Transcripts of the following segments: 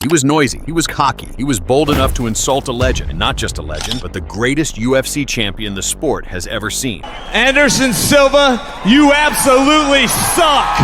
He was noisy, he was cocky, he was bold enough to insult a legend, and not just a legend, but the greatest UFC champion the sport has ever seen. Anderson Silva, you absolutely suck!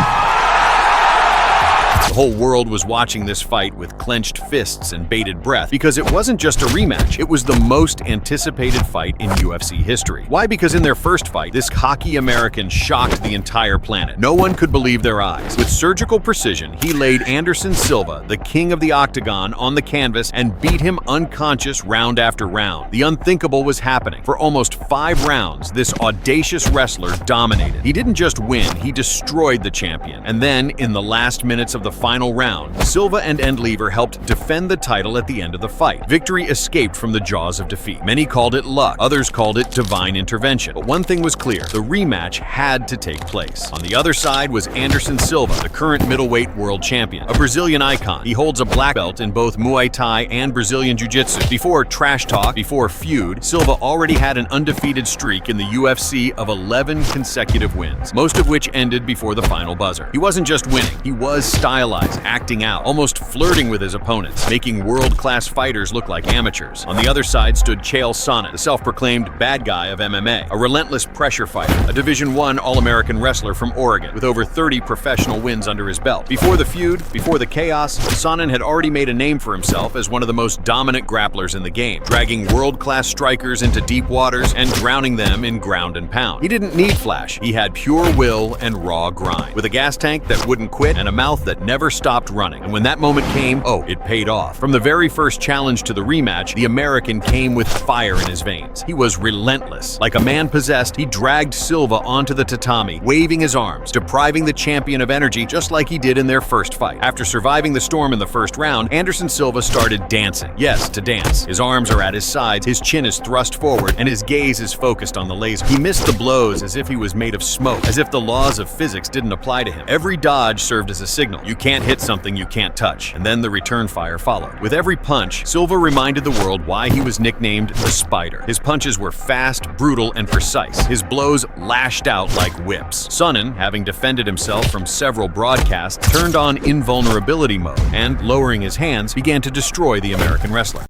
The whole world was watching this fight with clenched fists and bated breath because it wasn't just a rematch, it was the most anticipated fight in UFC history. Why? Because in their first fight, this cocky American shocked the entire planet. No one could believe their eyes. With surgical precision, he laid Anderson Silva, the king of the octagon, on the canvas and beat him unconscious round after round. The unthinkable was happening. For almost 5 rounds, this audacious wrestler dominated. He didn't just win, he destroyed the champion. And then, in the last minutes of the final round, Silva and Endlever helped defend the title at the end of the fight. Victory escaped from the jaws of defeat. Many called it luck, others called it divine intervention. But one thing was clear, the rematch had to take place. On the other side was Anderson Silva, the current middleweight world champion, a Brazilian icon. He holds a black belt in both Muay Thai and Brazilian Jiu-Jitsu. Before trash talk, before feud, Silva already had an undefeated streak in the UFC of 11 consecutive wins, most of which ended before the final buzzer. He wasn't just winning, he was stylized, acting out, almost flirting with his opponents, making world-class fighters look like amateurs. On the other side stood Chael Sonnen, the self-proclaimed bad guy of MMA, a relentless pressure fighter, a Division I All-American wrestler from Oregon, with over 30 professional wins under his belt. Before the feud, before the chaos, Sonnen had already made a name for himself as one of the most dominant grapplers in the game, dragging world-class strikers into deep waters and drowning them in ground and pound. He didn't need flash, he had pure will and raw grind, with a gas tank that wouldn't quit and a mouth that never stopped running. And when that moment came, it paid off. From the very first challenge to the rematch, the American came with fire in his veins. He was relentless. Like a man possessed, he dragged Silva onto the tatami, waving his arms, depriving the champion of energy just like he did in their first fight. After surviving the storm in the first round, Anderson Silva started dancing. Yes, to dance. His arms are at his sides, his chin is thrust forward, and his gaze is focused on the laser. He missed the blows as if he was made of smoke, as if the laws of physics didn't apply to him. Every dodge served as a signal. You can't hit something you can't touch. And then the return fire followed. With every punch, Silva reminded the world why he was nicknamed the Spider. His punches were fast, brutal, and precise. His blows lashed out like whips. Sonnen, having defended himself from several broadcasts, turned on invulnerability mode and, lowering his hands, began to destroy the American wrestler.